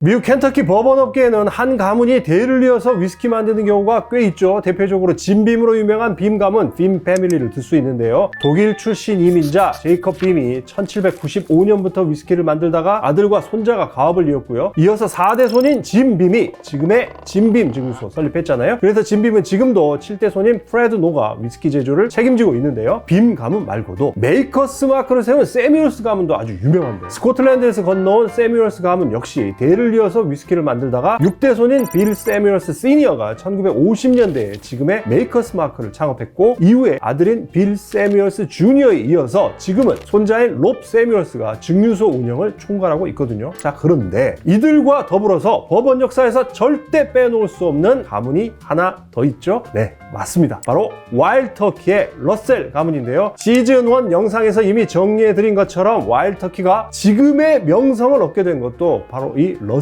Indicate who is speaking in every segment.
Speaker 1: 미국 켄터키 버번 업계에는 한 가문이 대를 이어서 위스키 만드는 경우가 꽤 있죠. 대표적으로 진빔으로 유명한 빔 가문 빔 패밀리를 들 수 있는데요. 독일 출신 이민자 제이컵 빔이 1795년부터 위스키를 만들다가 아들과 손자가 가업을 이었고요. 이어서 4대 손인 짐 빔이 지금의 짐빔 증류소 설립했잖아요. 그래서 짐 빔은 지금도 7대 손인 프레드 노가 위스키 제조를 책임지고 있는데요. 빔 가문 말고도 메이커스 마크를 세운 세뮤얼스 가문도 아주 유명한데, 스코틀랜드에서 건너온 세뮤얼스 가문 역시 대를 이어서 위스키를 만들다가 6대 손인 빌 세뮤얼스 시니어가 1950년대에 지금의 메이커스 마크를 창업했고, 이후에 아들인 빌 세뮤얼스 주니어에 이어서 지금은 손자인 롭 세뮤얼스가 증류소 운영을 총괄하고 있거든요. 자, 그런데 이들과 더불어서 버번 역사에서 절대 빼놓을 수 없는 가문이 하나 더 있죠. 네, 맞습니다. 바로 와일드 터키의 러셀 가문인데요. 시즌 1 영상에서 이미 정리해드린 것처럼 와일드 터키가 지금의 명성을 얻게 된 것도 바로 이 러셀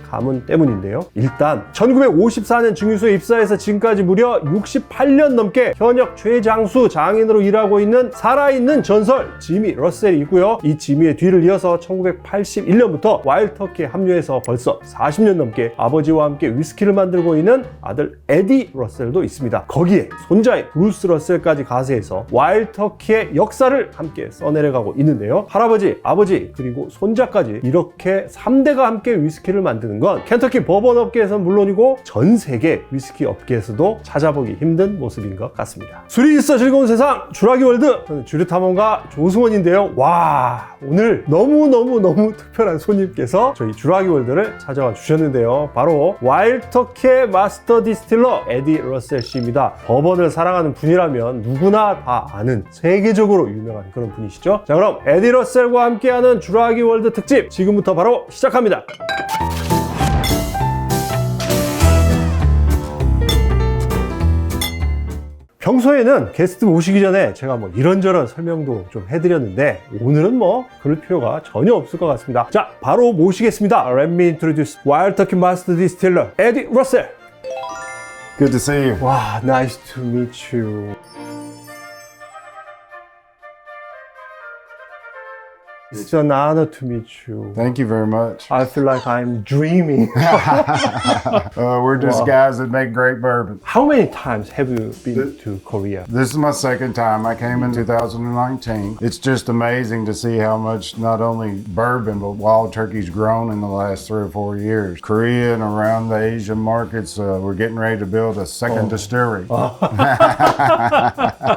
Speaker 1: 가문 때문인데요. 일단 1954년 증류소에 입사해서 지금까지 무려 68년 넘게 현역 최장수 장인으로 일하고 있는 살아있는 전설 지미 러셀이 있고요. 이 지미의 뒤를 이어서 1981년부터 와일드 터키에 합류해서 벌써 40년 넘게 아버지와 함께 위스키를 만들고 있는 아들 에디러셀도 있습니다. 거기에 손자인 브루스 러셀까지 가세해서 와일드 터키의 역사를 함께 써내려가고 있는데요. 할아버지, 아버지, 그리고 손자까지 이렇게 3대가 함께 위스키를 만드는 건 켄터키 버번 업계에서는 물론이고 전 세계 위스키 업계에서도 찾아보기 힘든 모습인 것 같습니다. 술이 있어 즐거운 세상 주락이월드, 저는 주류탐험가 조승원인데요. 와, 오늘 너무너무 특별한 손님께서 저희 주락이월드를 찾아와 주셨는데요. 바로 와일드 터키의 마스터 디스틸러 에디러셀 씨입니다. 버번을 사랑하는 분이라면 누구나 다 아는 세계적으로 유명한 그런 분이시죠. 자, 그럼 에디러셀과 함께하는 주락이월드 특집 지금부터 바로 시작합니다. 평소에는 게스트 모시기 전에 제가 뭐 이런저런 설명도 좀 해드렸는데, 오늘은 뭐 그럴 필요가 전혀 없을 것 같습니다. 자, 바로 모시겠습니다. Let me introduce 와일드 터키 마스터 디스틸러 에디러셀.
Speaker 2: Good to see you.
Speaker 1: 와, nice to meet you. It's an honor to meet you.
Speaker 2: Thank you very much.
Speaker 1: I feel like I'm dreaming.
Speaker 2: We're just guys that make great bourbon.
Speaker 1: How many times have you been to Korea?
Speaker 2: This is my second time. I came in 2019. It's just amazing to see how much not only bourbon but wild turkey's grown in the last 3 or 4 years. Korea and around the Asian markets, we're getting ready to build a second distillery.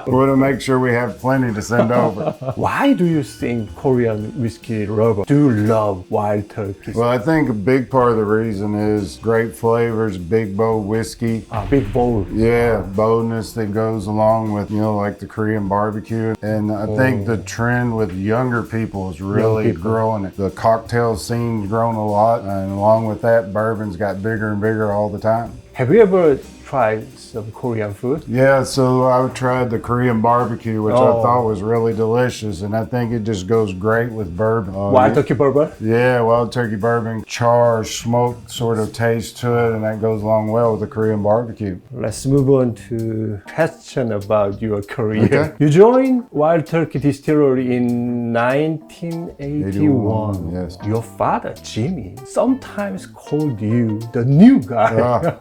Speaker 2: We're to make sure we have plenty to send over.
Speaker 1: Why do you think Korean whiskey lovers do love wild turkey?
Speaker 2: Well, I think a big part of the reason is great flavors, big bold whiskey.
Speaker 1: Big bowl.
Speaker 2: Yeah, boldness that goes along with, like the Korean barbecue. And I think the trend with younger people is really growing. The cocktail scene's grown a lot, and along with that, bourbon's got bigger and bigger all the time.
Speaker 1: Have you ever tried some Korean food?
Speaker 2: Yeah, so I tried the Korean barbecue, which I thought was really delicious, and I think it just goes great with bourbon.
Speaker 1: Wild turkey bourbon?
Speaker 2: Yeah, wild turkey bourbon, char, smoke sort of taste to it, and that goes along well with the Korean barbecue.
Speaker 1: Let's move on to question about your career.
Speaker 2: Okay.
Speaker 1: You joined Wild Turkey Distillery in 1981.
Speaker 2: Yes.
Speaker 1: Your father, Jimmy, sometimes called you the new guy.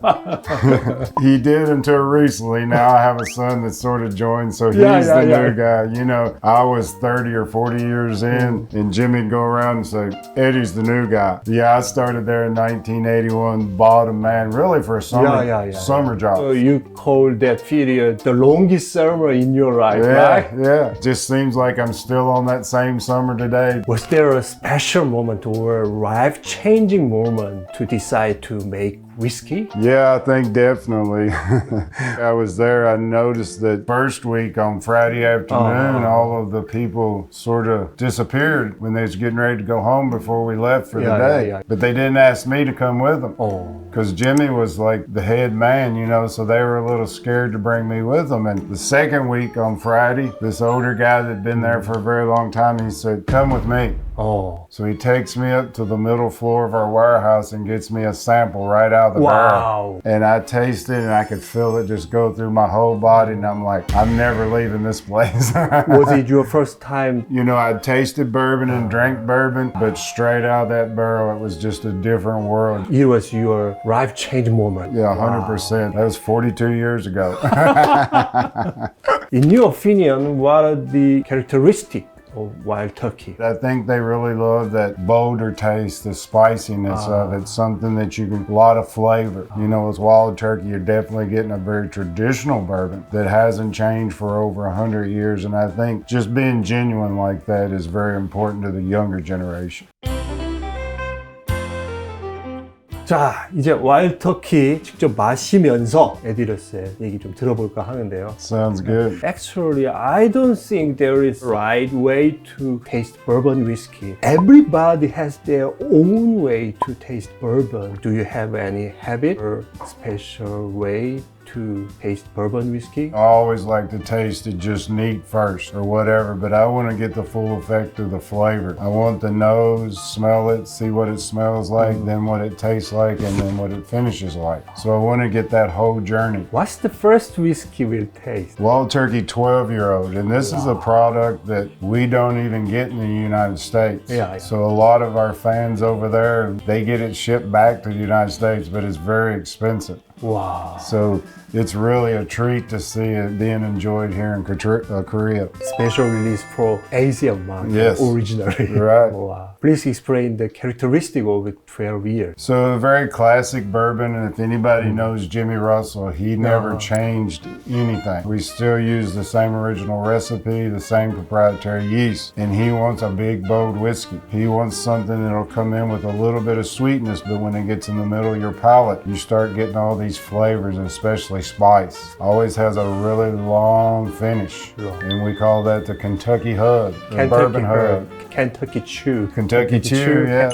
Speaker 2: He did until recently. Now I have a son that sort of joined, so he's the new guy. I was 30 or 40 years in, and Jimmy'd go around and say, Eddie's the new guy. Yeah, I started there in 1981, bottom man, really for a summer job.
Speaker 1: You call that period the longest summer in your life, right?
Speaker 2: Yeah. Just seems like I'm still on that same summer today.
Speaker 1: Was there a special moment or a life-changing moment to decide to make whiskey?
Speaker 2: Yeah, I think definitely. I was there, I noticed that first week on Friday afternoon, all of the people sort of disappeared when they was getting ready to go home before we left for the day. But they didn't ask me to come with them. Because Jimmy was like the head man, so they were a little scared to bring me with them. And the second week on Friday, this older guy that'd been there for a very long time, he said, come with me. So he takes me up to the middle floor of our warehouse and gets me a sample right out out of the
Speaker 1: Wow.
Speaker 2: barrel. And I tasted and I could feel it just go through my whole body. And I'm like, I'm never leaving this place.
Speaker 1: Was it your first time?
Speaker 2: You know, I tasted bourbon and drank bourbon, but straight out of that barrel, it was just a different world.
Speaker 1: It was your life-changing moment.
Speaker 2: Yeah, 100%. That was 42 years ago.
Speaker 1: In your opinion, what are the characteristics of wild turkey?
Speaker 2: I think they really love that bolder taste, the spiciness of it, something that you can, a lot of flavor. You know, with wild turkey, you're definitely getting a very traditional bourbon that hasn't changed for over 100 years. And I think just being genuine like that is very important to the younger generation.
Speaker 1: 자, 이제 와일드 터키 직접 마시면서 에디러셀 얘기 좀 들어볼까 하는데요.
Speaker 2: Sounds good.
Speaker 1: Actually, I don't think there is a right way to taste bourbon whiskey. Everybody has their own way to taste bourbon. Do you have any habit or special way to taste bourbon whiskey?
Speaker 2: I always like to taste it just neat first or whatever, but I want to get the full effect of the flavor. I want the nose, smell it, see what it smells like, then what it tastes like, and then what it finishes like. So I want to get that whole journey.
Speaker 1: What's the first whiskey we'll taste?
Speaker 2: Wild Turkey 12-year-old, and this is a product that we don't even get in the United States.
Speaker 1: Yeah.
Speaker 2: So a lot of our fans over there, they get it shipped back to the United States, but it's very expensive.
Speaker 1: Wow.
Speaker 2: So it's really a treat to see it being enjoyed here in Korea.
Speaker 1: Special release for Asian market.
Speaker 2: Yes.
Speaker 1: Originally.
Speaker 2: Right.
Speaker 1: Wow. Please explain the characteristic of it 12 years.
Speaker 2: So a very classic bourbon, and if anybody knows Jimmy Russell, he never changed anything. We still use the same original recipe, the same proprietary yeast, and he wants a big, bold whiskey. He wants something that'll come in with a little bit of sweetness, but when it gets in the middle of your palate, you start getting all these flavors, and especially spice. Always has a really long finish, and we call that the Kentucky hug, the bourbon hug.
Speaker 1: Kentucky chew.
Speaker 2: Kentucky chew, yeah.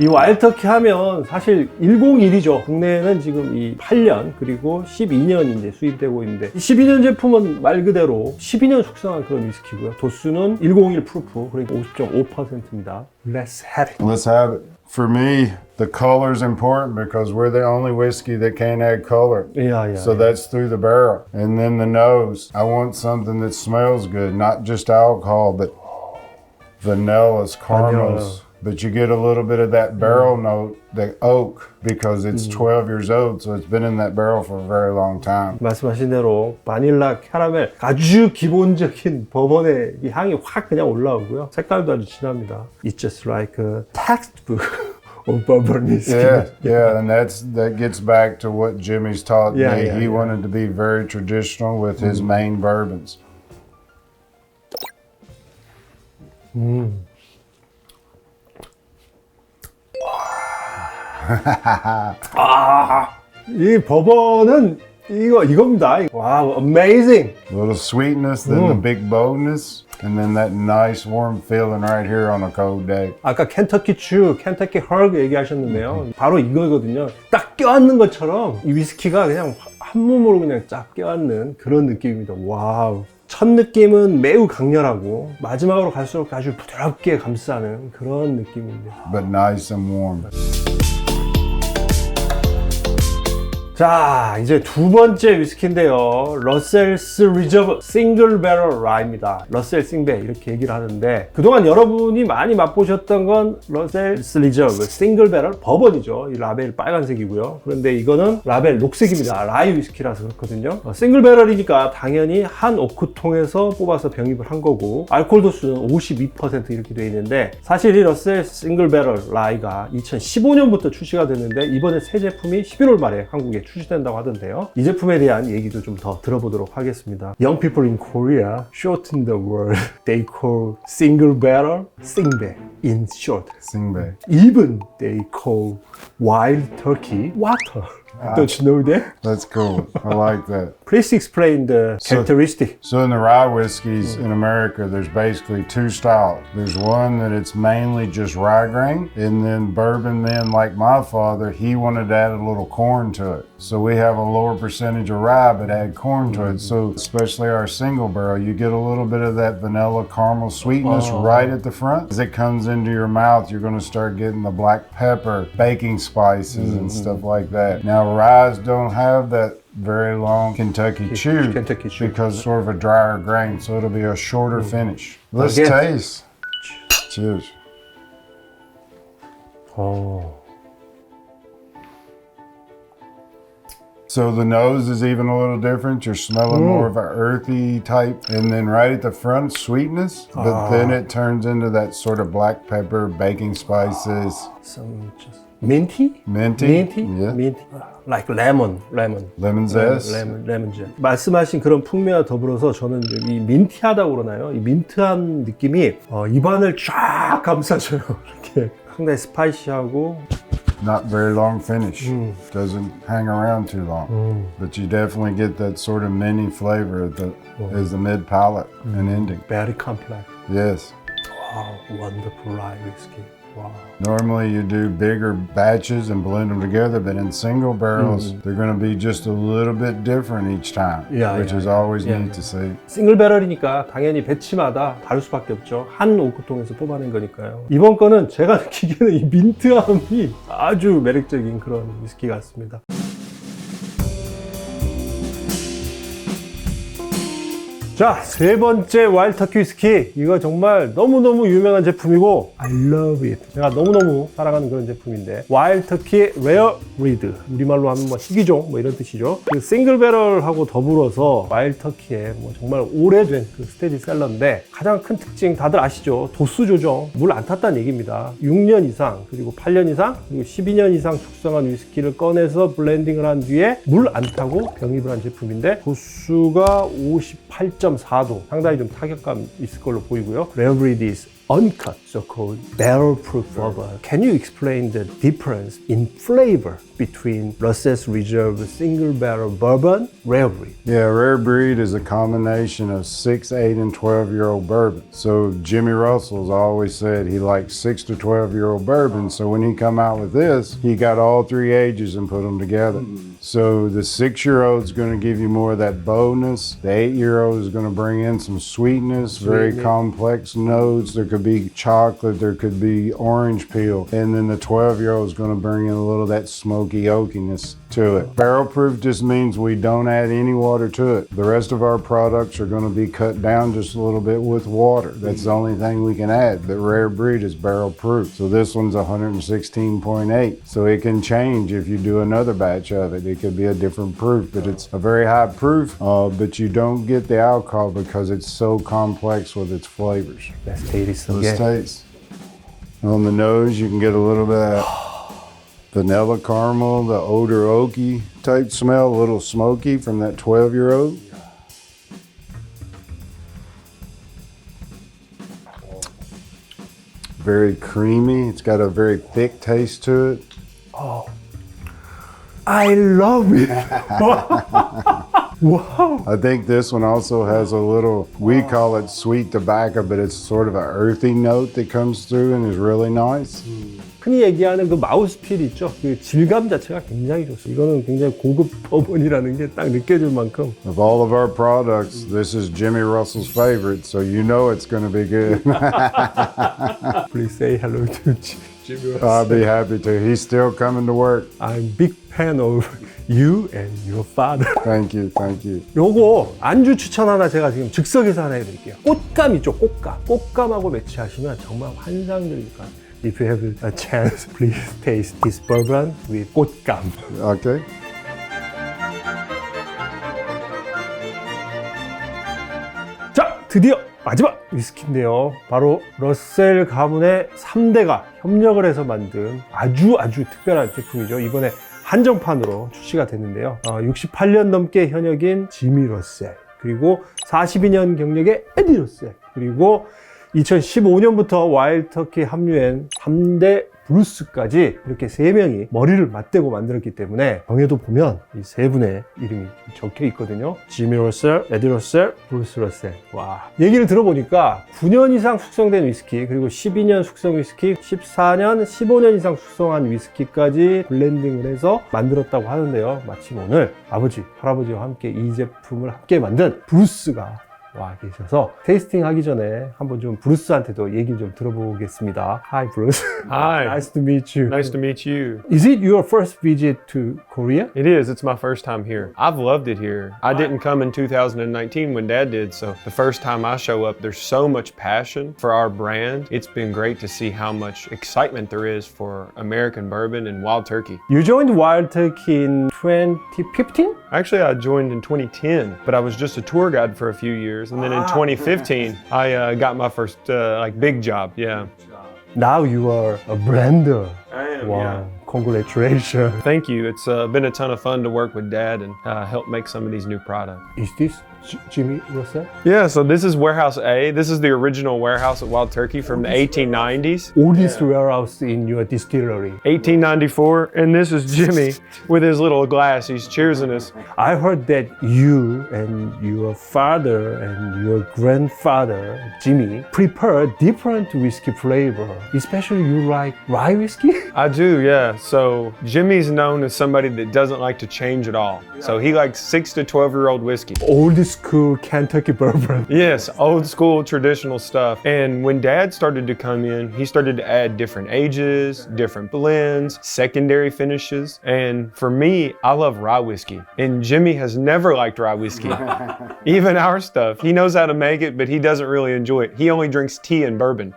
Speaker 1: 이 와일드 터키 하면 사실 101이죠. 국내에는 지금 이 8년 그리고 12년 이제 수입되고 있는데 이 12년 제품은 말 그대로 12년 숙성한 그런 위스키고요. 도수는 101 프루프, 그러니까 50.5%입니다. Let's have it.
Speaker 2: Let's have it. For me, the color is important because we're the only whiskey that can't add color.
Speaker 1: Yeah.
Speaker 2: So that's through the barrel. And then the nose. I want something that smells good, not just alcohol, but vanillas, caramels. But you get a little bit of that barrel note, the oak, because it's 12 years old, so it's been in that barrel for a very long time.
Speaker 1: 말씀하신 대로 바닐라, 캐러멜, 아주 기본적인 버번의 이 향이 확 그냥 올라오고요. 색깔도 아주 진합니다. It's just like a textbook of bourbon whiskey.
Speaker 2: Yeah, and that gets back to what Jimmy's taught me. He
Speaker 1: yeah.
Speaker 2: wanted to be very traditional with his main bourbons.
Speaker 1: 이 버번은 이겁니다. Wow, amazing.
Speaker 2: A little sweetness, then the big boldness, and then that nice warm feeling right here on a cold day.
Speaker 1: 아까 켄터키 츄, 켄터키 헐그 얘기하셨는데요. 바로 이거거든요. 딱 껴안는 것처럼 이 위스키가 그냥 한 몸으로 그냥 쫙 껴안는 그런 느낌입니다. 와우. 첫 느낌은 매우 강렬하고 마지막으로 갈수록 아주 부드럽게 감싸는 그런 느낌입니다.
Speaker 2: But nice and warm.
Speaker 1: 자, 이제 두 번째 위스키인데요. 러셀스 리저브 싱글 배럴 라이입니다. 러셀 싱배 이렇게 얘기를 하는데 그동안 여러분이 많이 맛보셨던 건 러셀스 리저브 싱글 배럴 버번이죠. 이 라벨 빨간색이고요. 그런데 이거는 라벨 녹색입니다. 라이 위스키라서 그렇거든요. 싱글 배럴이니까 당연히 한 오크통에서 뽑아서 병입을 한 거고 알코올 도수는 52% 이렇게 되어 있는데 사실 이 러셀 싱글 배럴 라이가 2015년부터 출시가 됐는데 이번에 새 제품이 11월 말에 한국에 출시된다고 하던데요. 이 제품에 대한 얘기도 좀 더 들어보도록 하겠습니다. Young people in Korea shorten the word. They call single barrel 싱배 in short.
Speaker 2: Singbe.
Speaker 1: Even they call wild turkey water. Don't you know that?
Speaker 2: That's cool. I like that.
Speaker 1: Please explain the characteristic.
Speaker 2: So in the rye whiskeys in America, there's basically two styles. There's one that it's mainly just rye grain, and then bourbon men like my father, he wanted to add a little corn to it. So we have a lower percentage of rye, but add corn to it. So especially our single barrel, you get a little bit of that vanilla caramel sweetness right at the front. As it comes into your mouth, you're going to start getting the black pepper, baking spices and stuff like that. Now ryes don't have that very long Kentucky chew because it's sort of a drier grain, so it'll be a shorter finish. Let's taste. Cheers.
Speaker 1: Oh.
Speaker 2: So the nose is even a little different. You're smelling more of an earthy type. And then right at the front, sweetness. But then it turns into that sort of black pepper, baking spices.
Speaker 1: Some just minty?
Speaker 2: Minty?
Speaker 1: Yeah. Minty. Like lemon.
Speaker 2: Lemon zest?
Speaker 1: 레몬 zest. 말씀하신 그런 풍미와 더불어서 저는 이 민티하다고 그러나요? 이 민트한 느낌이 입안을 쫙 감싸줘요. 이렇게 상당히 스파이시하고.
Speaker 2: Not very long finish. Doesn't hang around too long. But you definitely get that sort of minty flavor as the mid palate and ending.
Speaker 1: Very complex.
Speaker 2: Yes.
Speaker 1: Wow, wonderful rye whiskey. Wow.
Speaker 2: Normally you do bigger batches and blend them together, but in single barrels, they're going to be just a little bit different each time, which is always neat to see.
Speaker 1: 싱글 배럴이니까 당연히 배치마다 다를 수밖에 없죠. 한 오크통에서 뽑아낸 거니까요. 이번 거는 제가 느끼기에는 이 민트함이 아주 매력적인 그런 위스키 같습니다. 자, 세 번째 와일드 터키 위스키. 이거 정말 너무너무 유명한 제품이고 I love it. 제가 너무너무 사랑하는 그런 제품인데 와일드 터키의 레어브리드, 우리말로 하면 뭐 희귀종 뭐 이런 뜻이죠. 그 싱글 배럴하고 더불어서 와일드 터키의 뭐 정말 오래된 그 스테디셀러인데 가장 큰 특징 다들 아시죠? 도수 조정, 물 안 탔다는 얘기입니다. 6년 이상, 그리고 8년 이상, 그리고 12년 이상 숙성한 위스키를 꺼내서 블렌딩을 한 뒤에 물 안 타고 병입을 한 제품인데 도수가 58.4도, 상당히 좀 타격감 있을 걸로 보이고요. 레어브리드 is uncut, so-called barrel-proof bourbon. Can you explain the difference in flavor between Russell's Reserve single barrel bourbon, rare breed?
Speaker 2: Yeah, rare breed is a combination of 6, 8, and 12-year-old bourbon. So Jimmy Russell's always said he liked 6 to 12-year-old bourbon. So when he come out with this, he got all three ages and put them together. So the 6-year-old is going to give you more of that boldness. The 8-year-old is going to bring in some sweetness, very complex notes. There could be chocolate, there could be orange peel. And then the 12-year-old is going to bring in a little of that smoky oakiness to it. Barrel proof just means we don't add any water to it. The rest of our products are going to be cut down just a little bit with water. That's the only thing we can add. But rare breed is barrel proof. So this one's 116.8. So it can change if you do another batch of it. It could be a different proof, but it's a very high proof, but you don't get the alcohol because it's so complex with its flavors.
Speaker 1: Let's taste it
Speaker 2: Let's
Speaker 1: again.
Speaker 2: taste. On the nose, you can get a little bit of vanilla caramel, the odor oaky type smell, a little smoky from that 12-year-old. Very creamy. It's got a very thick taste to it.
Speaker 1: Oh, I love it. Wow.
Speaker 2: I think this one also has a little, we call it sweet tobacco, but it's sort of an earthy note that comes through and is really nice.
Speaker 1: 흔히 얘기하는 그 마우스필 있죠? 그 질감 자체가 굉장히 좋습니다. 이거는 굉장히 고급 버번이라는 게 딱 느껴질 만큼.
Speaker 2: Of all of our products, this is Jimmy Russell's favorite, so you know it's going to be good.
Speaker 1: Please say hello to Jimmy Russell.
Speaker 2: I'll be happy to. He's still coming to work.
Speaker 1: I'm big fan of you and your father.
Speaker 2: Thank you, thank you.
Speaker 1: 요거 안주 추천 하나 제가 지금 즉석에서 하나 해드릴게요. 꽃감 있죠? 꽃감. 꽃감하고 매치하시면 정말 환상적일 것 같아요. If you have a chance, please taste this bourbon with 꽃감.
Speaker 2: Okay.
Speaker 1: 자, 드디어 마지막 위스키인데요. 바로 러셀 가문의 3대가 협력을 해서 만든 아주 특별한 제품이죠. 이번에 한정판으로 출시가 됐는데요. 68년 넘게 현역인 지미 러셀, 그리고 42년 경력의 에디러셀, 그리고 2015년부터 와일드 터키 합류한 3대 브루스까지 이렇게 세 명이 머리를 맞대고 만들었기 때문에 병에도 보면 이 세 분의 이름이 적혀 있거든요. 지미 러셀, 에디러셀, 브루스 러셀. 와, 얘기를 들어보니까 9년 이상 숙성된 위스키, 그리고 12년 숙성 위스키, 14년, 15년 이상 숙성한 위스키까지 블렌딩을 해서 만들었다고 하는데요. 마침 오늘 아버지, 할아버지와 함께 이 제품을 함께 만든 브루스가 와 계셔서 테이스팅 하기 전에 한번 좀 브루스한테도 얘기 좀 들어보겠습니다. Hi, Bruce.
Speaker 3: Hi.
Speaker 1: Nice to meet you.
Speaker 3: Nice to meet you.
Speaker 1: Is it your first visit to Korea?
Speaker 3: It is. It's my first time here. I've loved it here. I didn't come in 2019 when Dad did, so the first time I show up, there's so much passion for our brand. It's been great to see how much excitement there is for American bourbon and wild turkey.
Speaker 1: You joined Wild Turkey in 2015?
Speaker 3: Actually, I joined in 2010, but I was just a tour guide for a few years. And then in 2015, I got my first big job. Yeah.
Speaker 1: Now you are a brander.
Speaker 3: I am.
Speaker 1: Wow,
Speaker 3: Yeah.
Speaker 1: congratulations.
Speaker 3: Thank you. It's been a ton of fun to work with Dad and help make some of these new products.
Speaker 1: Is this Jimmy Russell?
Speaker 3: Yeah, so this is Warehouse A. This is the original warehouse at Wild Turkey from the 1890s.
Speaker 1: Oldest warehouse in your distillery.
Speaker 3: 1894, and this is Jimmy with his little glass. He's cheersing us.
Speaker 1: I heard that you and your father and your grandfather, Jimmy, prepare different whiskey flavor. Especially you like rye whiskey?
Speaker 3: I do, yeah. So Jimmy's known as somebody that doesn't like to change at all. So he likes 6 to 12-year-old whiskey.
Speaker 1: Old school Kentucky bourbon.
Speaker 3: Yes, old school traditional stuff. And when Dad started to come in, he started to add different ages, different blends, secondary finishes. And for me, I love rye whiskey. And Jimmy has never liked rye whiskey. Even our stuff. He knows how to make it, but he doesn't really enjoy it. He only drinks tea and bourbon.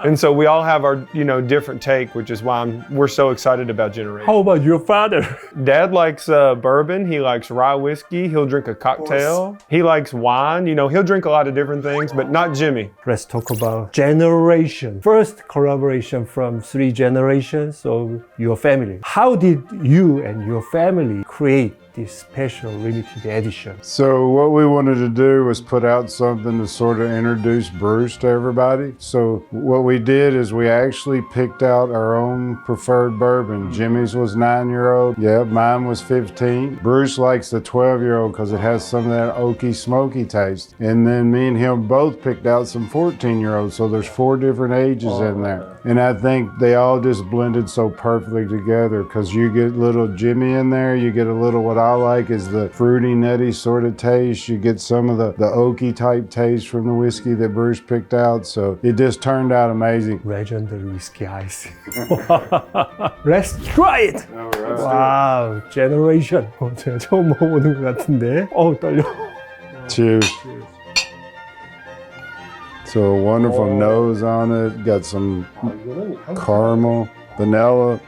Speaker 3: And so we all have our, different take, which is why we're so excited about Generation.
Speaker 1: How about your father?
Speaker 3: Dad likes bourbon. He likes rye whiskey. He'll drink a cocktail. He likes wine. He'll drink a lot of different things, but not Jimmy.
Speaker 1: Let's talk about generation. First collaboration from 3 generations of your family. How did you and your family create this special limited edition?
Speaker 2: So what we wanted to do was put out something to sort of introduce Bruce to everybody. So what we did is we actually picked out our own preferred bourbon. Jimmy's was 9-year-old. Yeah, mine was 15. Bruce likes the 12-year-old because it has some of that oaky, smoky taste. And then me and him both picked out some 14-year-olds. So there's 4 different ages in there. And I think they all just blended so perfectly together because you get little Jimmy in there, you get a little what I like is the fruity, nutty sort of taste. You get some of the oaky type taste from the whiskey that Bruce picked out. So it just turned out amazing.
Speaker 1: Legendary whiskey ice. Let's try it! 와우, generation. 제가 처음 먹어보는 것 같은데. 떨려.
Speaker 2: Cheers. So a wonderful nose on it. Got some caramel, vanilla.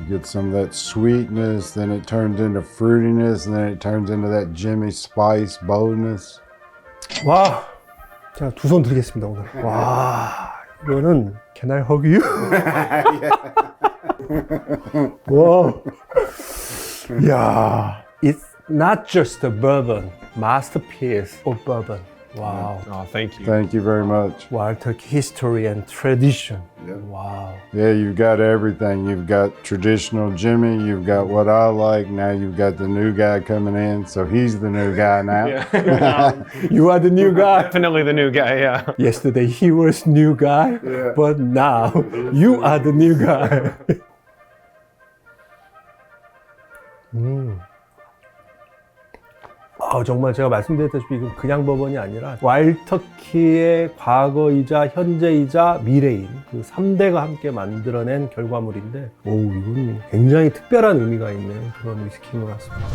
Speaker 2: You get some of that sweetness, then it turns into fruitiness, and then it turns into that Jimmy spice boldness.
Speaker 1: 와, 제가 2손 드리겠습니다, 오늘. 와, 이거는 can I hug you? 와, 이야, it's not just a bourbon, masterpiece of bourbon. Wow.
Speaker 3: Oh, thank you.
Speaker 2: Thank you very much.
Speaker 1: Wild Turkey history and tradition. Wow.
Speaker 2: Yeah, you've got everything. You've got traditional Jimmy, you've got what I like, now you've got the new guy coming in, so he's the new guy now.
Speaker 1: You are the new guy.
Speaker 3: Definitely the new guy, yeah.
Speaker 1: Yesterday he was new guy, but now you are the new guy. 정말 제가 말씀드렸다시피 이건 그냥 버번이 아니라 와일드 터키의 과거이자 현재이자 미래인 그 3대가 함께 만들어낸 결과물인데 이건 굉장히 특별한 의미가 있는 그런 위스키인 것 같습니다.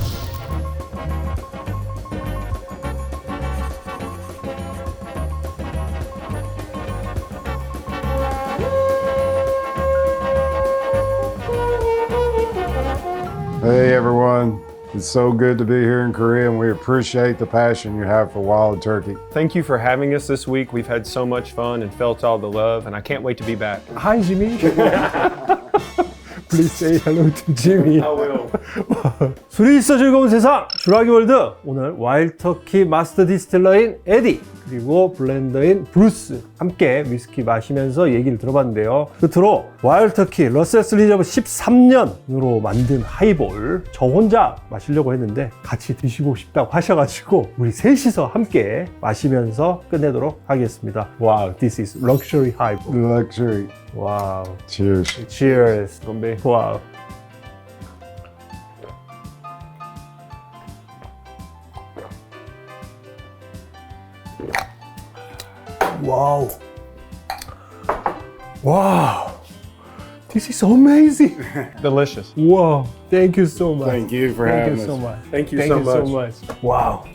Speaker 2: Hey everyone. It's so good to be here in Korea, and we appreciate the passion you have for Wild Turkey.
Speaker 3: Thank you for having us this week. We've had so much fun and felt all the love, and I can't wait to be back.
Speaker 1: Hi, Jimmy. Please say hello to Jimmy.
Speaker 3: will.
Speaker 1: 술이 있어 즐거운 세상 주락이월드. 오늘 와일드 터키 마스터 디스틸러인 에디 그리고 블렌더인 브루스 함께 위스키 마시면서 얘기를 들어봤는데요. 끝으로 와일드 터키 러셀 리저브 13년으로 만든 하이볼 저 혼자 마시려고 했는데 같이 드시고 싶다고 하셔가지고 우리 셋이서 함께 마시면서 끝내도록 하겠습니다. Wow, this is luxury highball.
Speaker 2: Luxury.
Speaker 1: Wow.
Speaker 2: Cheers.
Speaker 1: Cheers. 건배. Wow. Wow. Wow. This is amazing.
Speaker 3: Delicious.
Speaker 1: Wow. Thank you so much.
Speaker 2: Thank you for
Speaker 1: Thank
Speaker 2: having
Speaker 1: you so
Speaker 2: us.
Speaker 1: much.
Speaker 3: Thank you
Speaker 1: Thank
Speaker 3: so
Speaker 1: you so
Speaker 3: much.
Speaker 1: much. Wow.